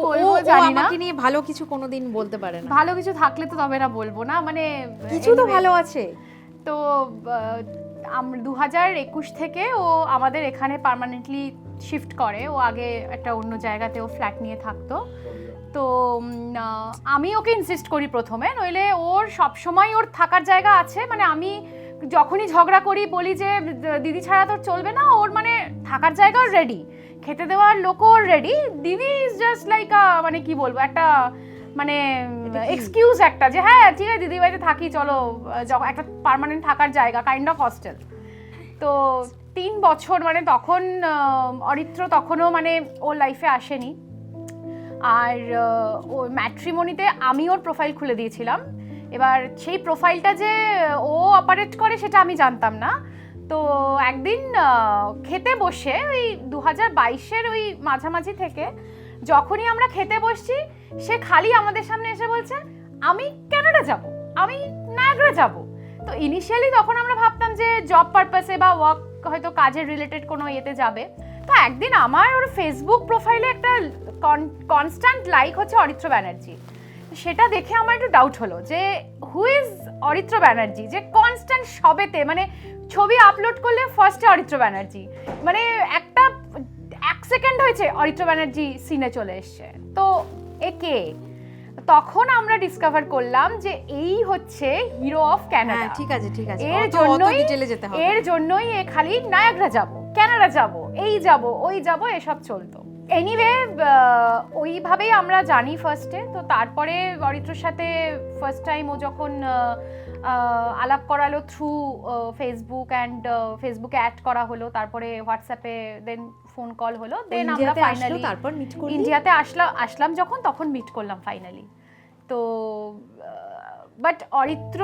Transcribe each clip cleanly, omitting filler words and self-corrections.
বলবো জানি না, আমাকে নিয়ে ভালো কিছু কোনোদিন বলতে পারে না। ভালো কিছু থাকলে তো তবে না বলবো না, মানে কিছু তো ভালো আছে। তো 2021 থেকে ও আমাদের এখানে পার্মানেন্টলি শিফট করে। ও আগে একটা অন্য জায়গাতে ও ফ্ল্যাট নিয়ে থাকতো। তো আমি ওকে ইনসিস্ট করি প্রথমে, নইলে ওর সবসময় ওর থাকার জায়গা আছে। মানে আমি যখনই ঝগড়া করি, বলি যে দিদি ছাড়া তোর চলবে না, ওর মানে থাকার জায়গাও রেডি, খেতে দেওয়ার লোকও রেডি। দিদি ইজ জাস্ট লাইক মানে কি বলবো, একটা মানে এক্সকিউজ একটা, যে হ্যাঁ ঠিক আছে দিদি বাড়িতে থাকি চলো, একটা পার্মানেন্ট থাকার জায়গা, কাইন্ড অফ হস্টেল। তো 3 বছর মানে তখন অরিত্র তখনও মানে ওর লাইফে আসেনি। আর ও ম্যাট্রিমনিতে আমি ওর প্রোফাইল খুলে দিয়েছিলাম। এবার সেই প্রোফাইলটা যে ও অপারেট করে সেটা আমি জানতাম না। তো একদিন খেতে বসে ওই 2022-এর ওই মাঝামাঝি থেকে যখনই আমরা খেতে বসছি, সে খালি আমাদের সামনে এসে বলছে আমি কানাডা যাব, আমি নায়াগ্রা যাব। তো ইনিশিয়ালি তখন আমরা ভাবতাম যে জব পারপাসে বা ওয়ার্ক, হয়তো কাজের রিলেটেড কোনো ইয়েতে যাবে। তো একদিন আমার ওর ফেসবুক প্রোফাইলে একটা কনস্ট্যান্ট লাইক হচ্ছে অরিত্র ব্যানার্জি। সেটা দেখে আমার একটু ডাউট হলো যে হু ইজ অরিত্র ব্যানার্জি, যে কনস্ট্যান্ট সবেতে মানে ছবি আপলোড করলে ফার্স্টে অরিত্র ব্যানার্জি, মানে একটা 1 সেকেন্ড হয়েছে অরিত্র ব্যানার্জি সিনে চলে এসছে। তো একে তখন আমরা ডিসকভার করলাম যে এই হচ্ছে হিরো অফ ক্যানাডা। ঠিক আছে ঠিক আছে, এর জন্যই এ খালি নায়াগ্রা যাব, ক্যানাডা যাব, এই যাব ওই যাব, এসব চলতো। এনিওয়ে ওইভাবেই আমরা জানি ফার্স্টে। তো তারপরে অরিত্রর সাথে ফার্স্ট টাইম ও যখন আলাপ করালো থ্রু ফেসবুক অ্যান্ড ফেসবুকে অ্যাড করা হলো, তারপরে হোয়াটসঅ্যাপে দেন ফোন কল হলো, দেন আমরা ফাইনালি তারপর মিট করি। ইন্ডিয়াতে আসলাম যখন, তখন মিট করলাম ফাইনালি। তো বাট অরিত্র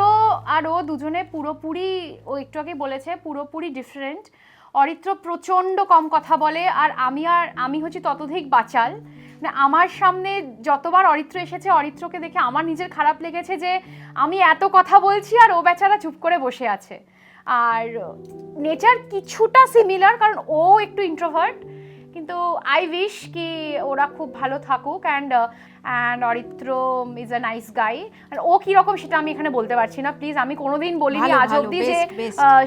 আর ও দুজনে পুরোপুরি, ও একটু আগে বলেছে, পুরোপুরি ডিফারেন্ট। অরিত্র প্রচণ্ড কম কথা বলে, আর আমি হচ্ছে ততোধিক বাচাল। মানে আমার সামনে যতবার অরিত্র এসেছে, অরিত্রকে দেখে আমার নিজের খারাপ লেগেছে যে আমি এত কথা বলছি আর ও বেচারা চুপ করে বসে আছে। আর নেচার কিছুটা সিমিলার, কারণ ও একটু ইন্ট্রোভার্ট, কিন্তু আই উইশ কি ওরা খুব ভালো থাকুক। And Aritra is a nice guy. আর ও কীরকম সেটা আমি এখানে বলতে পারছি না, প্লিজ। আমি কোনোদিন বলিনি আজ অব্দি যে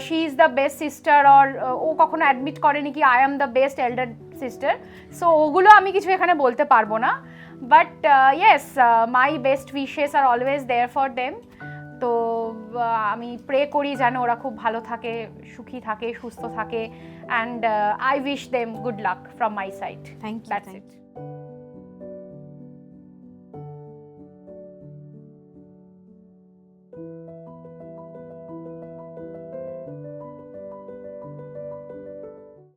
she is the best sister, or ও কখনো অ্যাডমিট করেনি কি I am the best elder sister. So ওগুলো আমি কিছু এখানে বলতে পারবো না। But yes, my best wishes আর অলওয়েজ দেয়ার ফর দেম। তো আমি প্রে করি যেন ওরা খুব ভালো থাকে, সুখী থাকে, সুস্থ থাকে। And I wish them good luck from my side. Thank you. That's it.